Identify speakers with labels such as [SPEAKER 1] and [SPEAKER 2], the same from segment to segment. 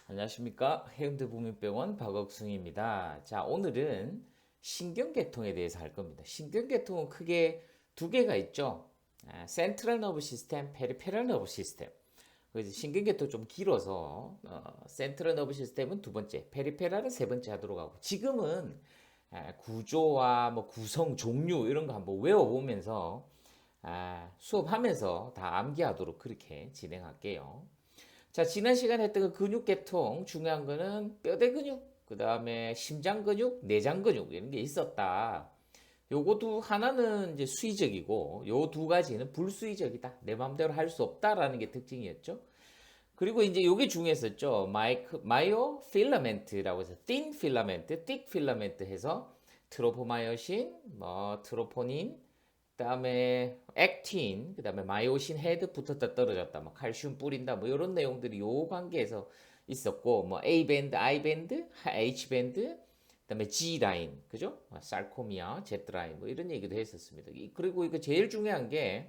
[SPEAKER 1] 안녕하십니까. 해운대국민병원 박억승입니다. 자, 오늘은 신경계통에 대해서 할 겁니다. 신경계통은 크게 두 개가 있죠. 센트럴 너브 시스템, 페리페럴 너브 시스템. 그래서 신경계통 좀 길어서 센트럴 너브 시스템은 두 번째, 페리페럴은 세 번째 하도록 하고 지금은 구조와 뭐 구성, 종류 이런 거 한번 외워보면서 수업하면서 다 암기하도록 그렇게 진행할게요. 자, 지난 시간에 했던 그 근육 계통 중요한 거는 뼈대 근육, 그 다음에 심장 근육, 내장 근육 이런 게 있었다. 요거도 하나는 이제 수의적이고 요 두 가지는 불수의적이다. 내 마음대로 할 수 없다라는 게 특징이었죠. 그리고 이제 요게 중요했었죠. 마이오 필라멘트라고 해서 thin 필라멘트, thick 필라멘트 해서 트로포마이오신, 뭐 트로포닌, 그다음에 액틴, 그다음에 마이오신 헤드 붙었다 떨어졌다, 뭐 칼슘 뿌린다, 뭐 이런 내용들이 요 관계에서 있었고, 뭐 A 밴드, I 밴드, H 밴드, 그다음에 G 라인, 그죠? 살코미아, Z 라인, 뭐 이런 얘기도 했었습니다. 그리고 이거 제일 중요한 게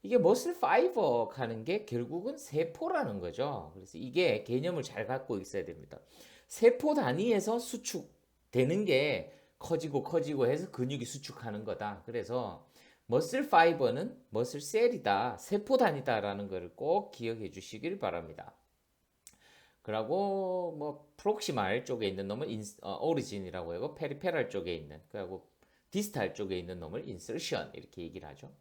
[SPEAKER 1] 이게 머슬 파이버 가는 게 결국은 세포라는 거죠. 그래서 이게 개념을 잘 갖고 있어야 됩니다. 세포 단위에서 수축되는 게 커지고 커지고 해서 근육이 수축하는 거다. 그래서 머슬 파이버는 머슬 셀이다. 세포 단위다라는 것을 꼭 기억해 주시길 바랍니다. 그리고 뭐 프록시말 쪽에 있는 놈을 오리진이라고 하고 페리페럴 쪽에 있는 그리고 디스탈 쪽에 있는 놈을 인서션 이렇게 얘기를 하죠.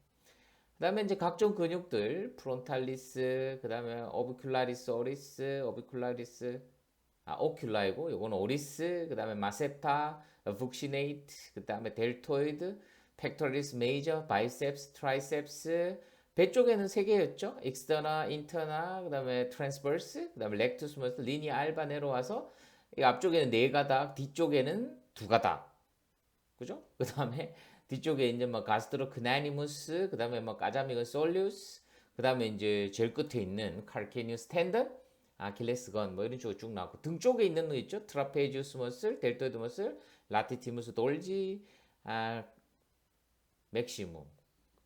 [SPEAKER 1] 그다음에 이제 각종 근육들 프론탈리스, 그다음에 오비큘라리스 오리스, 오비큘라리스 오큘라이고 요거는 오리스, 그다음에 마세타, 북시네이트, 그다음에 델토이드, 팩토리스 메이저, 바이셉스, 트라이셉스. 배 쪽에는 세 개였죠. 익스터나, 인터나, 그다음에 트랜스버스, 그다음에 렉투스 머슬, 리니아 알바 내려와서 이 앞쪽에는 네 가닥, 뒤쪽에는 두 가닥. 그죠? 그다음에 뒤쪽에 이제 뭐 가스트로 크나니무스, 그다음에 뭐 까자미건 솔리우스, 그다음에 이제 제일 끝에 있는 칼케니우스 텐던, 아킬레스건 뭐 이런 쪽으로 쭉 나왔고 등 쪽에 있는 거 있죠? 트라페지우스 머슬, 델토이드 머슬, 라티티무스 돌지, 맥시멈,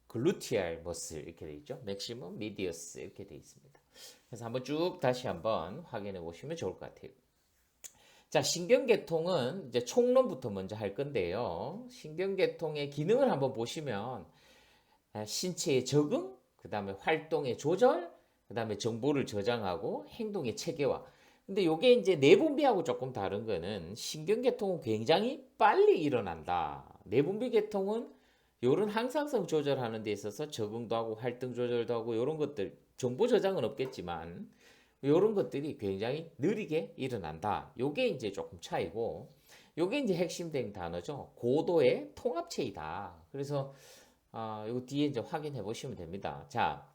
[SPEAKER 1] 글루티알 머슬 이렇게 돼 있죠? 맥시멈, 미디어스 이렇게 돼 있습니다. 그래서 한번 쭉 다시 한번 확인해 보시면 좋을 것 같아요. 자, 신경계통은 이제 총론부터 먼저 할 건데요. 신경계통의 기능을 한번 보시면 신체의 적응, 그 다음에 활동의 조절, 그 다음에 정보를 저장하고 행동의 체계화. 근데 이게 이제 내분비하고 조금 다른 거는 신경계통은 굉장히 빨리 일어난다. 내분비계통은 요런 항상성 조절하는 데 있어서 적응도 하고 활동 조절도 하고 요런 것들 정보 저장은 없겠지만 요런 것들이 굉장히 느리게 일어난다. 요게 이제 조금 차이고 요게 이제 핵심된 단어죠. 고도의 통합체이다. 그래서 요 뒤에 이제 확인해 보시면 됩니다. 자,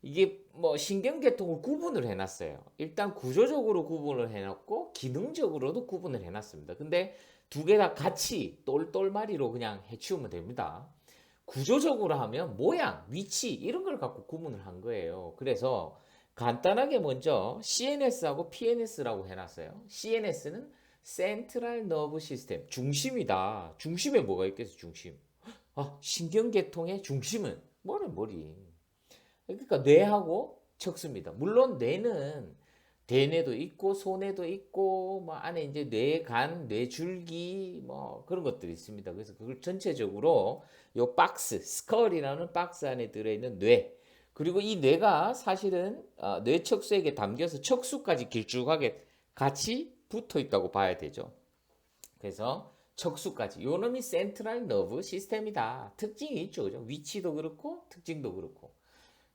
[SPEAKER 1] 이게 뭐 신경계통을 구분을 해놨어요. 일단 구조적으로 구분을 해놨고 기능적으로도 구분을 해놨습니다. 근데 두 개 다 같이 똘똘마리로 그냥 해치우면 됩니다. 구조적으로 하면 모양, 위치 이런 걸 갖고 구분을 한 거예요. 그래서 간단하게 먼저 CNS하고 PNS라고 해놨어요. CNS는 Central Nerve System, 중심이다. 중심에 뭐가 있겠어, 중심. 신경계통의 중심은 뭐래, 머리. 그러니까 뇌하고 척수입니다. 물론 뇌는 대뇌도 있고 소뇌도 있고 뭐 안에 이제 뇌간, 뇌줄기 뭐 그런 것들이 있습니다. 그래서 그걸 전체적으로 요 박스, 스컬이라는 박스 안에 들어있는 뇌. 그리고 이 뇌가 사실은 뇌 척수에게 담겨서 척수까지 길쭉하게 같이 붙어 있다고 봐야 되죠. 그래서 척수까지 요 놈이 센트럴 너브 시스템이다. 특징이 있죠. 그죠? 위치도 그렇고 특징도 그렇고.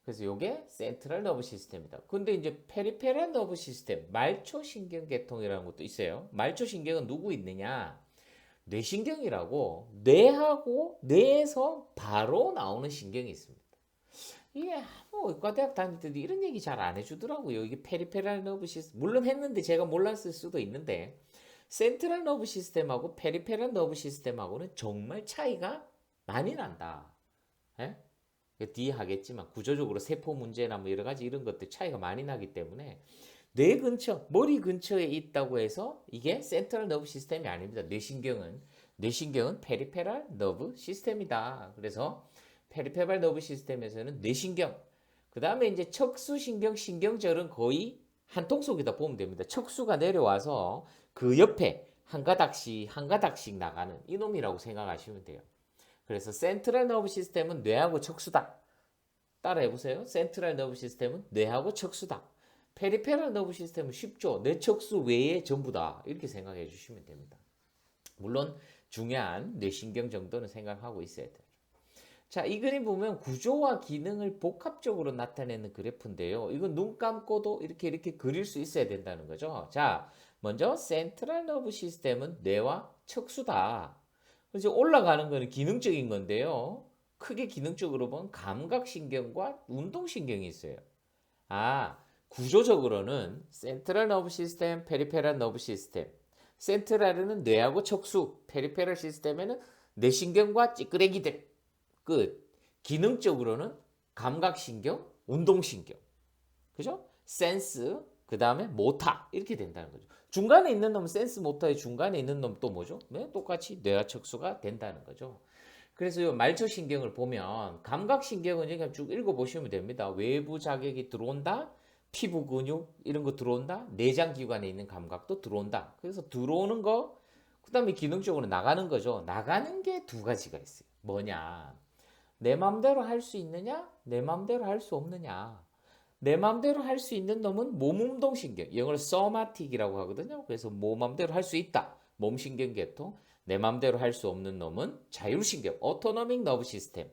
[SPEAKER 1] 그래서 이게 센트럴 너브 시스템이다. 근데 이제 페리페럴 너브 시스템, 말초신경계통이라는 것도 있어요. 말초신경은 누구 있느냐? 뇌신경이라고 뇌하고 뇌에서 바로 나오는 신경이 있습니다. 이게 뭐 의과대학 다닐 때도 이런 얘기 잘 안 해주더라고요. 이게 페리페럴 너브 시스템 물론 했는데 제가 몰랐을 수도 있는데 센트럴 너브 시스템하고 페리페럴 너브 시스템하고는 정말 차이가 많이 난다. 예? 뒤에 하겠지만 구조적으로 세포 문제나 뭐 여러 가지 이런 것들 차이가 많이 나기 때문에 뇌 근처, 머리 근처에 있다고 해서 이게 센트럴 너브 시스템이 아닙니다. 뇌신경은 페리페럴 너브 시스템이다. 그래서 페리페럴 너브 시스템에서는 뇌신경, 그 다음에 이제 척수신경, 신경절은 거의 한 통속이다 보면 됩니다. 척수가 내려와서 그 옆에 한 가닥씩 한 가닥씩 나가는 이놈이라고 생각하시면 돼요. 그래서 센트럴 너브 시스템은 뇌하고 척수다. 따라해 보세요. 센트럴 너브 시스템은 뇌하고 척수다. 페리페럴 너브 시스템은 쉽죠. 뇌 척수 외에 전부다. 이렇게 생각해 주시면 됩니다. 물론 중요한 뇌신경 정도는 생각하고 있어야 돼요. 자, 이 그림 보면 구조와 기능을 복합적으로 나타내는 그래프인데요. 이건 눈 감고도 이렇게 그릴 수 있어야 된다는 거죠. 자, 먼저 센트럴 너브 시스템은 뇌와 척수다. 이제 올라가는 거는 기능적인 건데요. 크게 기능적으로 보면 감각신경과 운동신경이 있어요. 구조적으로는 센트럴 너브 시스템, 페리페럴 너브 시스템. 센트럴은 뇌하고 척수, 페리페럴 시스템에는 뇌신경과 찌끄레기들. 끝. 기능적으로는 감각신경, 운동신경. 그죠? 센스, 그 다음에 모타. 이렇게 된다는 거죠. 중간에 있는 놈은 센스 모터의 중간에 있는 놈 또 뭐죠? 네? 똑같이 뇌와 척수가 된다는 거죠. 그래서 이 말초신경을 보면 감각신경은 여기 쭉 읽어보시면 됩니다. 외부 자극이 들어온다. 피부 근육 이런 거 들어온다. 내장기관에 있는 감각도 들어온다. 그래서 들어오는 거, 그 다음에 기능적으로 나가는 거죠. 나가는 게 두 가지가 있어요. 뭐냐? 내 맘대로 할 수 있느냐? 내 맘대로 할 수 없느냐? 내 맘대로 할 수 있는 놈은 몸운동신경, 영어로 somatic이라고 하거든요. 그래서 몸 맘대로 할 수 있다. 몸신경 계통. 내 맘대로 할 수 없는 놈은 자율신경, autonomic nerve system.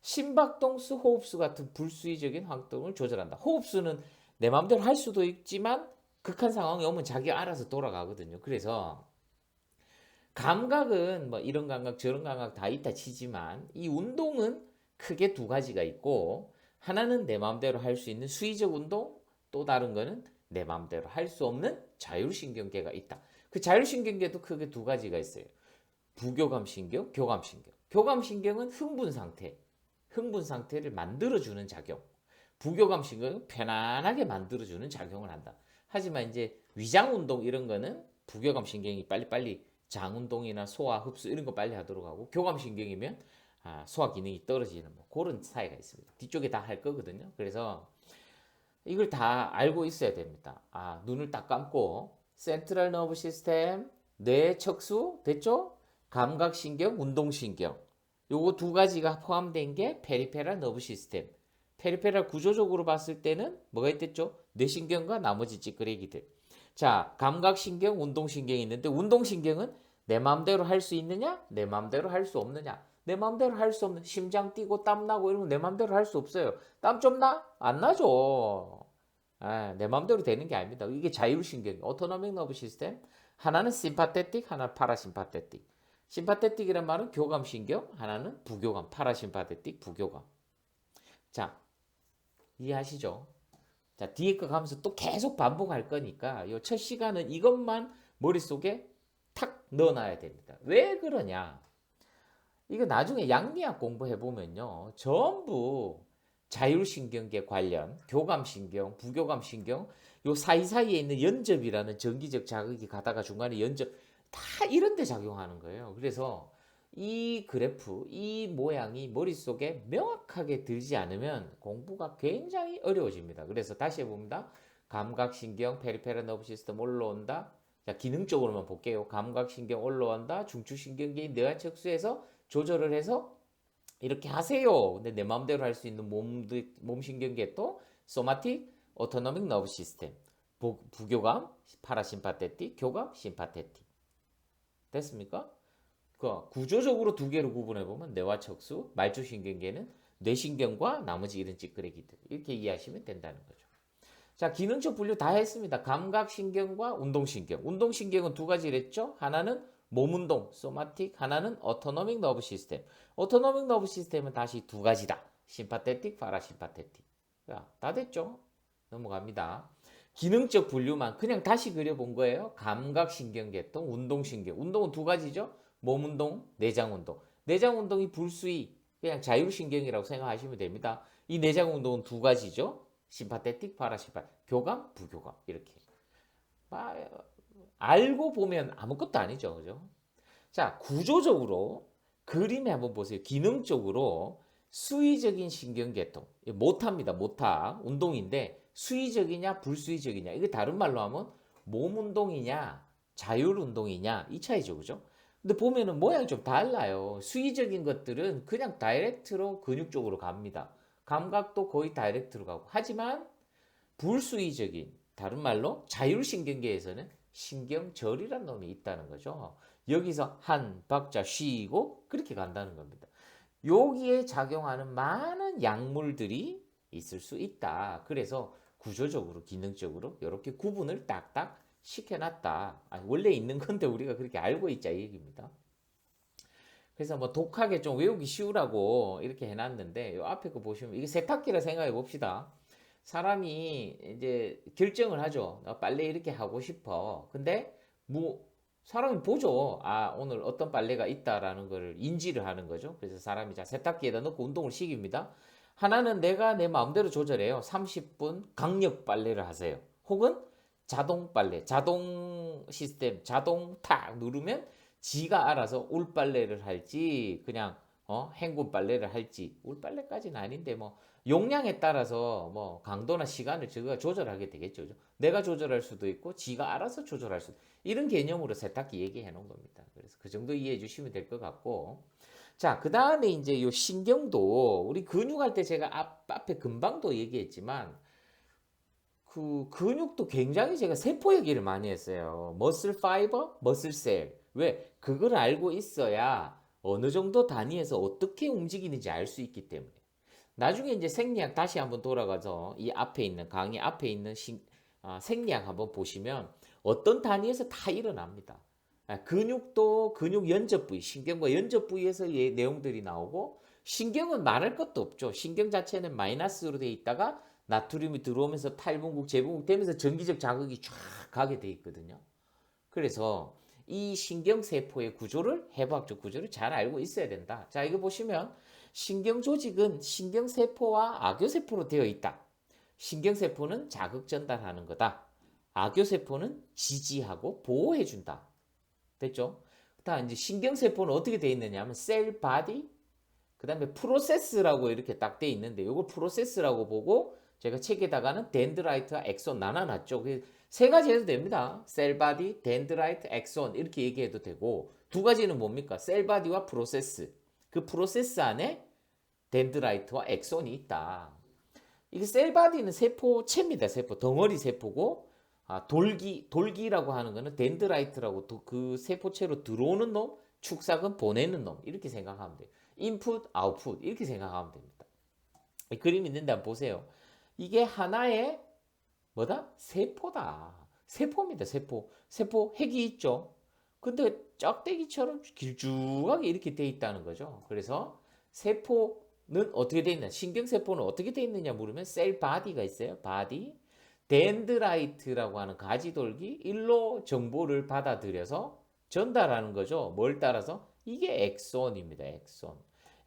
[SPEAKER 1] 심박동수, 호흡수 같은 불수의적인 활동을 조절한다. 호흡수는 내 맘대로 할 수도 있지만 극한 상황이 오면 자기가 알아서 돌아가거든요. 그래서 감각은 뭐 이런 감각 저런 감각 다 있다 치지만 이 운동은 크게 두 가지가 있고, 하나는 내 마음대로 할 수 있는 수의적 운동, 또 다른 거는 내 마음대로 할 수 없는 자율신경계가 있다. 그 자율신경계도 크게 두 가지가 있어요. 부교감신경, 교감신경. 교감신경은 흥분 상태를 만들어주는 작용. 부교감신경은 편안하게 만들어주는 작용을 한다. 하지만 이제 위장운동 이런 거는 부교감신경이 빨리빨리 장운동이나 소화, 흡수 이런 거 빨리 하도록 하고, 교감신경이면 소화 기능이 떨어지는 뭐 그런 차이가 있습니다. 뒤쪽에 다 할 거거든요. 그래서 이걸 다 알고 있어야 됩니다. 눈을 딱 감고 센트럴 너브 시스템, 뇌, 척수 됐죠? 감각신경, 운동신경. 요거 두 가지가 포함된 게 페리페럴 너브 시스템. 페리페럴 구조적으로 봤을 때는 뭐가 있댔죠? 뇌신경과 나머지 찌끄레기들. 자, 감각신경, 운동신경이 있는데 운동신경은 내 마음대로 할 수 있느냐? 내 마음대로 할 수 없느냐? 내 마음대로 할 수 없는, 심장 뛰고 땀 나고 이러면 내 마음대로 할 수 없어요. 땀 좀 나? 안 나죠. 내 마음대로 되는 게 아닙니다. 이게 자율신경, 오토노믹 너브 시스템. 하나는 심파테틱, 하나는 파라심파테틱. 심파테틱이란 말은 교감신경, 하나는 부교감, 파라심파테틱, 부교감. 자, 이해하시죠? 자, 뒤에 거 가면서 또 계속 반복할 거니까 이 첫 시간은 이것만 머릿속에 탁 넣어놔야 됩니다. 왜 그러냐? 이거 나중에 양리학 공부해보면요. 전부 자율신경계 관련, 교감신경, 부교감신경, 요 사이사이에 있는 연접이라는 전기적 자극이 가다가 중간에 연접, 다 이런 데 작용하는 거예요. 그래서 이 그래프, 이 모양이 머릿속에 명확하게 들지 않으면 공부가 굉장히 어려워집니다. 그래서 다시 해봅니다. 감각신경, 페리페럴 너브 시스템 올라온다. 자, 기능적으로만 볼게요. 감각신경 올라온다. 중추신경계인 뇌하척수에서 조절을 해서 이렇게 하세요. 근데 내 마음대로 할 수 있는 몸신경계 또 소마틱, 오토노믹 너브 시스템, 부교감, 파라심파테틱, 교감, 심파테틱. 됐습니까? 구조적으로 두 개로 구분해보면 뇌와 척수, 말초신경계는 뇌신경과 나머지 이런 찌끄레기들, 이렇게 이해하시면 된다는 거죠. 자, 기능적 분류 다 했습니다. 감각신경과 운동신경. 운동신경은 두 가지를 했죠. 하나는 몸운동, 소마틱, 하나는 오토노믹 너브 시스템. 오토노믹 너브 시스템은 다시 두 가지다. 심파테틱, 파라심파테틱. 자, 다 됐죠? 넘어갑니다. 기능적 분류만 그냥 다시 그려본 거예요. 감각신경계통, 운동신경. 운동은 두 가지죠. 몸운동, 내장운동. 내장운동이 불수의, 그냥 자율신경이라고 생각하시면 됩니다. 이 내장운동은 두 가지죠. 심파테틱, 파라심파테틱. 교감, 부교감. 이렇게. 알고 보면 아무것도 아니죠. 그죠? 자, 구조적으로 그림에 한번 보세요. 기능적으로 수의적인 신경계통. 모타입니다. 모타. 운동인데 수의적이냐 불수의적이냐. 이게 다른 말로 하면 몸 운동이냐 자율 운동이냐 이 차이죠. 그죠? 근데 보면은 모양이 좀 달라요. 수의적인 것들은 그냥 다이렉트로 근육 쪽으로 갑니다. 감각도 거의 다이렉트로 가고. 하지만 불수의적인, 다른 말로 자율신경계에서는 신경절이란 놈이 있다는 거죠. 여기서 한 박자 쉬고 그렇게 간다는 겁니다. 여기에 작용하는 많은 약물들이 있을 수 있다. 그래서 구조적으로 기능적으로 이렇게 구분을 딱딱 시켜놨다. 원래 있는 건데 우리가 그렇게 알고 있자 이 얘기입니다. 그래서 뭐 독하게 좀 외우기 쉬우라고 이렇게 해놨는데 요 앞에 거 보시면 이게 세탁기라 생각해 봅시다. 사람이 이제 결정을 하죠. 나 빨래 이렇게 하고 싶어. 근데 뭐 사람이 보죠. 아, 오늘 어떤 빨래가 있다라는 걸 인지를 하는 거죠. 그래서 사람이 자 세탁기에다 넣고 운동을 시킵니다. 하나는 내가 내 마음대로 조절해요. 30분 강력 빨래를 하세요. 혹은 자동 빨래, 자동 시스템, 자동 탁 누르면 지가 알아서 울빨래를 할지 그냥 헹군 빨래를 할지 울빨래까지는 아닌데 뭐 용량에 따라서 뭐 강도나 시간을 저가 조절하게 되겠죠. 그죠? 내가 조절할 수도 있고 지가 알아서 조절할 수도 이런 개념으로 세탁기 얘기해 놓은 겁니다. 그래서 그 정도 이해해 주시면 될 것 같고 자, 그 다음에 이제 요 신경도 우리 근육할 때 제가 앞에 금방도 얘기했지만 그 근육도 굉장히 제가 세포 얘기를 많이 했어요. 머슬 파이버, 머슬 셀. 왜? 그걸 알고 있어야 어느 정도 단위에서 어떻게 움직이는지 알 수 있기 때문에. 나중에 이제 생리학 다시 한번 돌아가서 이 앞에 있는 강의 앞에 있는 생리학 한번 보시면 어떤 단위에서 다 일어납니다. 근육도 근육 연접 부위, 신경과 연접 부위에서 내용들이 나오고 신경은 말할 것도 없죠. 신경 자체는 마이너스로 돼 있다가 나트륨이 들어오면서 탈분국, 재분국 되면서 전기적 자극이 쫙 가게 돼 있거든요. 그래서 이 신경세포의 구조를, 해부학적 구조를 잘 알고 있어야 된다. 자, 이거 보시면 신경조직은 신경세포와 악교세포로 되어 있다. 신경세포는 자극 전달하는 거다. 악교세포는 지지하고 보호해준다. 됐죠? 다음 이제 신경세포는 어떻게 되어 있느냐 하면 셀 바디, 그 다음에 프로세스라고 이렇게 딱 되어 있는데 이걸 프로세스라고 보고 제가 책에다가는 덴드라이트와 엑손 나눠놨죠. 세 가지 해도 됩니다. 셀바디, 덴드라이트, 엑손 이렇게 얘기해도 되고 두 가지는 뭡니까? 셀바디와 프로세스. 그 프로세스 안에 덴드라이트와 엑손이 있다. 이게 셀바디는 세포체입니다. 세포 덩어리 세포고 돌기라고 하는 거는 덴드라이트라고 그 세포체로 들어오는 놈, 축삭은 보내는 놈 이렇게 생각하면 돼요. 인풋, 아웃풋 이렇게 생각하면 됩니다. 이 그림 있는데 한번 보세요. 이게 하나의 뭐다? 세포다. 세포입니다. 세포. 세포 핵이 있죠. 근데 짝대기처럼 길쭉하게 이렇게 돼 있다는 거죠. 그래서 세포는 어떻게 돼 있냐? 신경세포는 어떻게 돼 있느냐 물으면 셀 바디가 있어요. 바디. 덴드라이트라고 하는 가지돌기 일로 정보를 받아들여서 전달하는 거죠. 뭘 따라서? 이게 엑손입니다. 엑손.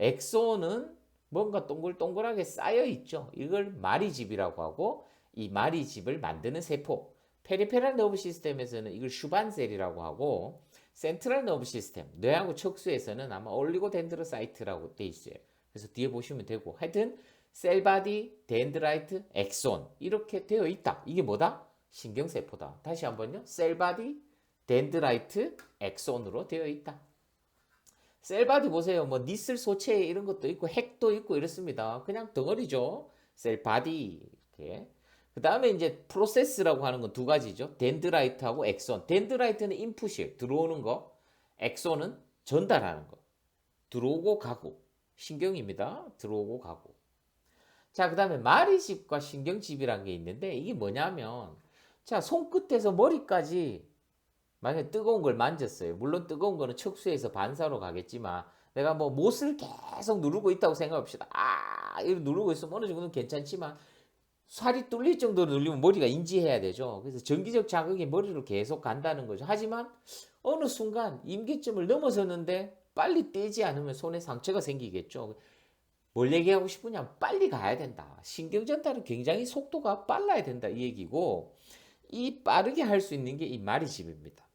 [SPEAKER 1] 엑손은 뭔가 동글동글하게 쌓여 있죠. 이걸 마리집이라고 하고 이 마리집을 만드는 세포. 페리페랄 너브 시스템에서는 이걸 슈반셀이라고 하고 센트럴 너브 시스템, 뇌하고 척수에서는 아마 올리고덴드로사이트라고 돼 있어요. 그래서 뒤에 보시면 되고 하여튼 셀바디, 덴드라이트, 엑손 이렇게 되어 있다. 이게 뭐다? 신경세포다. 다시 한번요. 셀바디, 덴드라이트, 엑손으로 되어 있다. 셀바디 보세요. 뭐 니슬 소체 이런 것도 있고 핵도 있고 이렇습니다. 그냥 덩어리죠. 셀바디 이렇게. 그 다음에 이제 프로세스라고 하는 건 두 가지죠. 덴드라이트하고 엑손. 덴드라이트는 인풋이에요. 들어오는 거. 엑손은 전달하는 거. 들어오고 가고. 신경입니다. 들어오고 가고. 자, 그 다음에 마리집과 신경집이라는 게 있는데 이게 뭐냐면 자, 손끝에서 머리까지 만약에 뜨거운 걸 만졌어요. 물론 뜨거운 거는 척수에서 반사로 가겠지만 내가 뭐 못을 계속 누르고 있다고 생각합시다. 이렇게 누르고 있으면 어느 정도는 괜찮지만 살이 뚫릴 정도로 눌리면 머리가 인지해야 되죠. 그래서 전기적 자극이 머리로 계속 간다는 거죠. 하지만 어느 순간 임계점을 넘어섰는데 빨리 떼지 않으면 손에 상처가 생기겠죠. 뭘 얘기하고 싶으냐? 빨리 가야 된다. 신경 전달은 굉장히 속도가 빨라야 된다 이 얘기고 이 빠르게 할 수 있는 게 이 마리집입니다.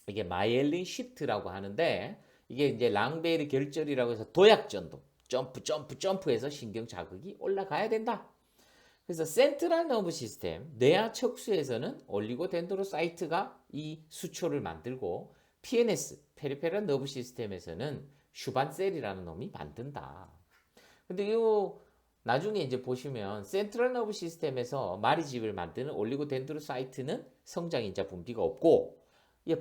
[SPEAKER 1] 이게 마이엘린 시프트라고 하는데 이게 이제 랑베르 결절이라고 해서 도약전도 점프해서 신경 자극이 올라가야 된다. 그래서 센트럴 너브 시스템, 뇌하 척수에서는 올리고덴드로사이트가 이 수초를 만들고 PNS, 페리페럴 너브 시스템에서는 슈반셀이라는 놈이 만든다. 근데 이 나중에 이제 보시면 센트럴 너브 시스템에서 마리집을 만드는 올리고덴드로사이트는 성장인자 분비가 없고 이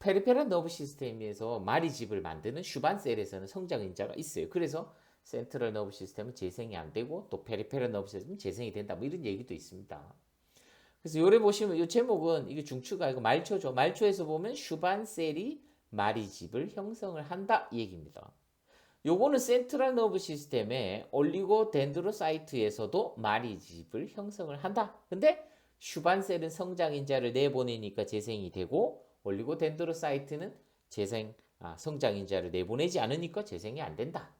[SPEAKER 1] 페리페럴 너브 시스템에서 마리집을 만드는 슈반셀에서는 성장인자가 있어요. 그래서 센트럴 너브 시스템은 재생이 안 되고 또 페리페럴 너브 시스템은 재생이 된다. 뭐 이런 얘기도 있습니다. 그래서 요래 보시면 이 제목은 이게 중추가 아니고 말초죠. 말초에서 보면 슈반셀이 마리집을 형성을 한다 이 얘기입니다. 요거는 센트럴 너브 시스템의 올리고덴드로사이트에서도 마리집을 형성을 한다. 근데 슈반셀은 성장인자를 내보내니까 재생이 되고 올리고덴드로사이트는 성장인자를 내보내지 않으니까 재생이 안 된다.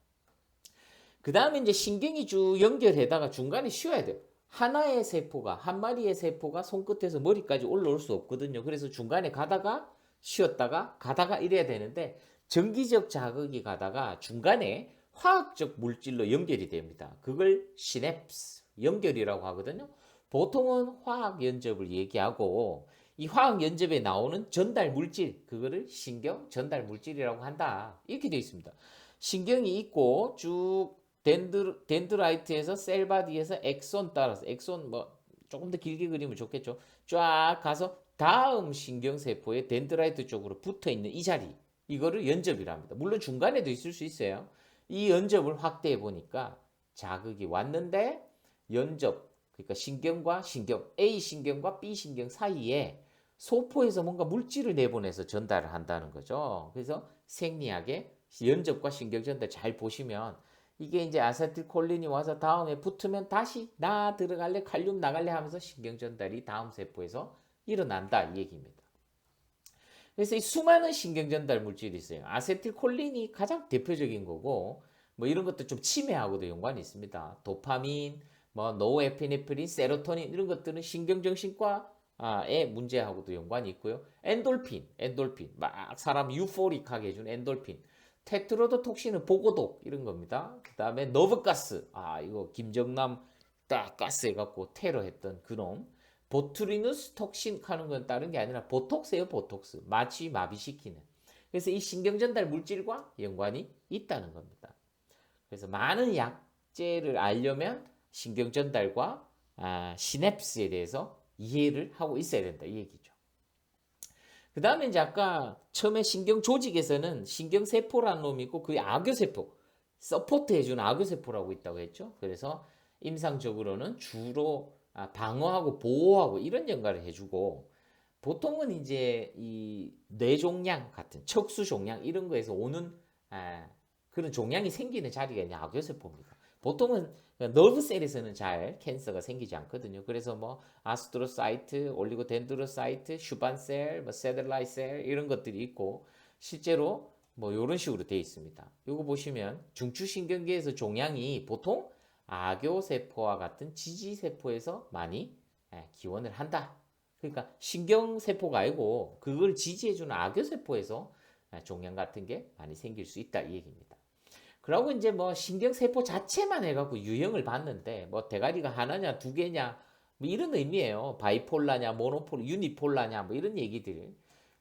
[SPEAKER 1] 그 다음에 이제 신경이 쭉 연결해다가 중간에 쉬어야 돼요. 하나의 세포가, 한 마리의 세포가 손끝에서 머리까지 올라올 수 없거든요. 그래서 중간에 가다가 쉬었다가 가다가 이래야 되는데 전기적 자극이 가다가 중간에 화학적 물질로 연결이 됩니다. 그걸 시냅스, 연결이라고 하거든요. 보통은 화학 연접을 얘기하고 이 화학 연접에 나오는 전달 물질, 그거를 신경 전달 물질이라고 한다. 이렇게 되어 있습니다. 신경이 있고 쭉 덴드라이트에서 셀바디에서 엑손 따라서 엑손 뭐 조금 더 길게 그리면 좋겠죠. 쫙 가서 다음 신경세포의 덴드라이트 쪽으로 붙어 있는 이 자리, 이거를 연접이라 합니다. 물론 중간에도 있을 수 있어요. 이 연접을 확대해 보니까 자극이 왔는데 연접, 그러니까 신경과 신경, A 신경과 B 신경 사이에 소포에서 뭔가 물질을 내보내서 전달을 한다는 거죠. 그래서 생리학의 연접과 신경 전달 잘 보시면 이게 이제 아세틸콜린이 와서 다음에 붙으면 다시 나 들어갈래 칼륨 나갈래 하면서 신경 전달이 다음 세포에서 일어난다 이 얘기입니다. 그래서 이 수많은 신경 전달 물질이 있어요. 아세틸콜린이 가장 대표적인 거고 뭐 이런 것도 좀 치매하고도 연관이 있습니다. 도파민, 뭐 노에피네프린, 세로토닌 이런 것들은 신경정신과의 문제하고도 연관이 있고요. 엔돌핀 막 사람 유포릭하게 해준 엔돌핀. 테트로도톡신은 보고독 이런 겁니다. 그 다음에 너브가스, 이거 김정남 딱 가스 해갖고 테러했던 그놈. 보투리누스 톡신 하는 건 다른 게 아니라 보톡스예요. 보톡스, 마취 마비시키는. 그래서 이 신경전달 물질과 연관이 있다는 겁니다. 그래서 많은 약제를 알려면 신경전달과 시냅스에 대해서 이해를 하고 있어야 된다 이 얘기죠. 그 다음에 이제 아까 처음에 신경조직에서는 신경세포라는 놈이 있고 그게 악교세포, 서포트 해주는 악교세포라고 있다고 했죠. 그래서 임상적으로는 주로 방어하고 보호하고 이런 역할을 해주고 보통은 이제 이 뇌종양 같은 척수종양 이런 거에서 오는 그런 종양이 생기는 자리가 이제 악교세포입니다. 보통은 너브셀에서는 잘 캔서가 생기지 않거든요. 그래서 뭐 아스트로사이트, 올리고덴드로사이트, 슈반셀, 뭐 세들라이셀 이런 것들이 있고 실제로 뭐 이런 식으로 되어 있습니다. 이거 보시면 중추신경계에서 종양이 보통 악교세포와 같은 지지세포에서 많이 기원을 한다. 그러니까 신경세포가 아니고 그걸 지지해주는 악교세포에서 종양 같은 게 많이 생길 수 있다 이 얘기입니다. 그러고 이제 뭐 신경세포 자체만 해갖고 유형을 봤는데 뭐 대가리가 하나냐 두 개냐 뭐 이런 의미예요. 바이폴라냐 모노폴 유니폴라냐 뭐 이런 얘기들.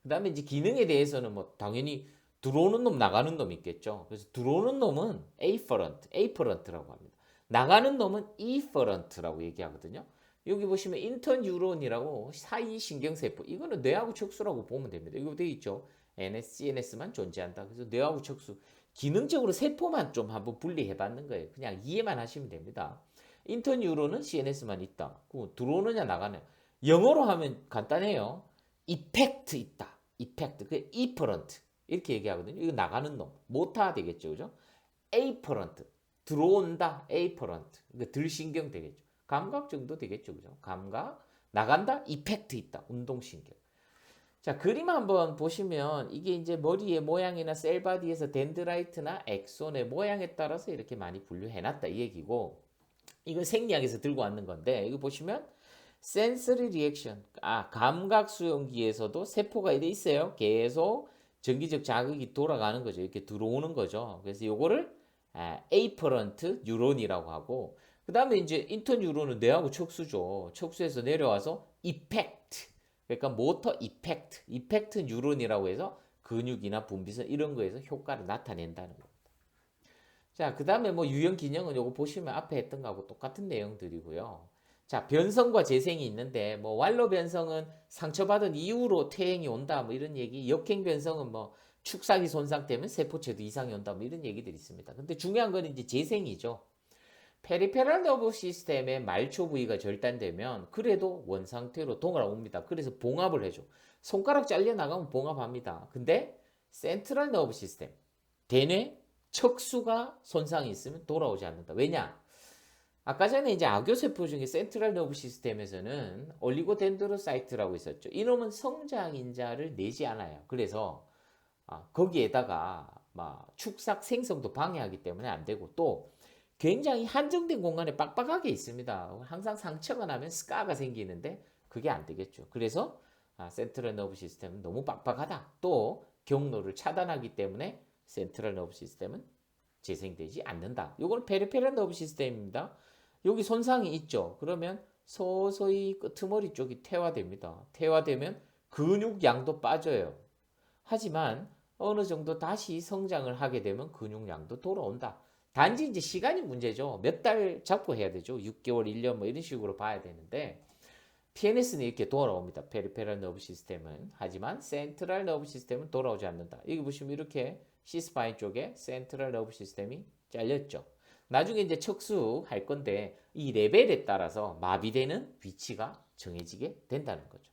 [SPEAKER 1] 그 다음에 이제 기능에 대해서는 뭐 당연히 들어오는 놈 나가는 놈 있겠죠. 그래서 들어오는 놈은 에이퍼런트라고 합니다. 나가는 놈은 이퍼런트라고 얘기하거든요. 여기 보시면 인터뉴론이라고 사이 신경세포, 이거는 뇌하고 척수라고 보면 됩니다. 이거 되어 있죠. NS, CNS만 존재한다. 그래서 뇌하고 척수 기능적으로 세포만 좀 한번 분리해 봤는 거예요. 그냥 이해만 하시면 됩니다. 인터뉴론은 CNS만 있다. 들어오느냐 나가느냐. 영어로 하면 간단해요. 이펙트 있다. 이펙트. 그 이퍼런트. 이렇게 얘기하거든요. 이거 나가는 놈. 모타 되겠죠. 그죠? 에이퍼런트. 들어온다. 에이퍼런트. 그러니까 들신경 되겠죠. 감각 정도 되겠죠. 그죠? 감각. 나간다. 이펙트 있다. 운동신경. 자, 그림 한번 보시면 이게 이제 머리의 모양이나 셀바디에서 덴드라이트나 엑손의 모양에 따라서 이렇게 많이 분류해놨다 이 얘기고, 이건 생리학에서 들고 왔는 건데, 이거 보시면 센서리 리액션, 감각 수용기에서도 세포가 이래 있어요. 계속 전기적 자극이 돌아가는 거죠. 이렇게 들어오는 거죠. 그래서 요거를 에이퍼런트 뉴런이라고 하고, 그 다음에 이제 인터뉴런은 뇌하고 척수죠. 척수에서 내려와서 이펙트. 그러니까 모터 이펙트. 이펙트 뉴런이라고 해서 근육이나 분비선 이런 거에서 효과를 나타낸다는 겁니다. 자, 그 다음에 뭐 유형 기능은 요거 보시면 앞에 했던 거하고 똑같은 내용들이고요. 자, 변성과 재생이 있는데 뭐 완로 변성은 상처받은 이후로 퇴행이 온다 뭐 이런 얘기, 역행 변성은 뭐 축사기 손상 때문에 세포체도 이상이 온다 뭐 이런 얘기들이 있습니다. 근데 중요한 건 이제 재생이죠. 페리페럴 너브 시스템의 말초 부위가 절단되면 그래도 원상태로 돌아옵니다. 그래서 봉합을 해줘. 손가락 잘려 나가면 봉합합니다. 근데 센트럴 너브 시스템, 대뇌, 척수가 손상이 있으면 돌아오지 않는다. 왜냐? 아까 전에 이제 악교세포 중에 센트럴 너브 시스템에서는 올리고덴드로사이트라고 있었죠. 이놈은 성장인자를 내지 않아요. 그래서 거기에다가 막 축삭 생성도 방해하기 때문에 안 되고 또 굉장히 한정된 공간에 빡빡하게 있습니다. 항상 상처가 나면 스카가 생기는데 그게 안 되겠죠. 그래서 센트럴 너브 시스템은 너무 빡빡하다. 또 경로를 차단하기 때문에 센트럴 너브 시스템은 재생되지 않는다. 이건 페리페럴 너브 시스템입니다. 여기 손상이 있죠. 그러면 서서히 끄트머리 쪽이 퇴화됩니다. 퇴화되면 근육량도 빠져요. 하지만 어느 정도 다시 성장을 하게 되면 근육량도 돌아온다. 단지 이제 시간이 문제죠. 몇 달 잡고 해야 되죠. 6개월, 1년 뭐 이런 식으로 봐야 되는데 PNS는 이렇게 돌아옵니다. 페리페럴 너브 시스템은. 하지만 센트럴 너브 시스템은 돌아오지 않는다. 여기 보시면 이렇게 C스파인 쪽에 센트럴 너브 시스템이 잘렸죠. 나중에 이제 척수할 건데 이 레벨에 따라서 마비되는 위치가 정해지게 된다는 거죠.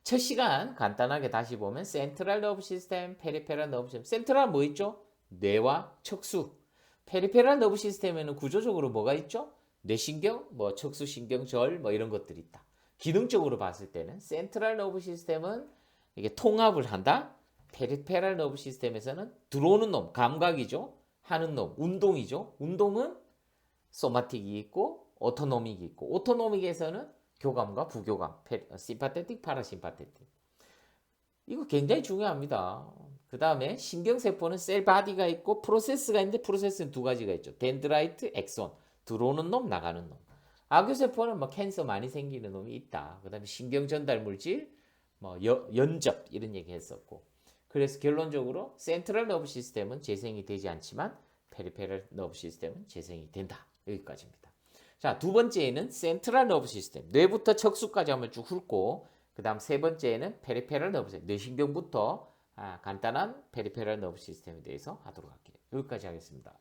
[SPEAKER 1] 첫 시간 간단하게 다시 보면 센트럴 너브 시스템, 페리페럴 너브 시스템. 센트럴 뭐 있죠? 뇌와 척수. 페리페럴 너브 시스템에는 구조적으로 뭐가 있죠? 뇌신경, 뭐 척수신경절 뭐 이런 것들이 있다. 기능적으로 봤을 때는 센트럴 너브 시스템은 이게 통합을 한다. 페리페럴 너브 시스템에서는 들어오는 놈, 감각이죠. 하는 놈, 운동이죠. 운동은 소마틱이 있고 오토노믹이 있고 오토노믹에서는 교감과 부교감, 심파테틱, 파라심파테틱. 이거 굉장히 중요합니다. 그 다음에 신경세포는 셀 바디가 있고 프로세스가 있는데 프로세스는 두 가지가 있죠. 덴드라이트, 엑손. 들어오는 놈, 나가는 놈. 악유세포는 뭐 캔서 많이 생기는 놈이 있다. 그 다음에 신경전달물질, 뭐 연접 이런 얘기 했었고. 그래서 결론적으로 센트럴 너브 시스템은 재생이 되지 않지만 페리페럴 너브 시스템은 재생이 된다. 여기까지입니다. 자, 두 번째는 센트럴 너브 시스템. 뇌부터 척수까지 한번 쭉 훑고 그 다음 세 번째는 페리페럴 너브 시스템. 뇌신경부터 간단한 페리페럴 너브 시스템에 대해서 하도록 할게요. 여기까지 하겠습니다.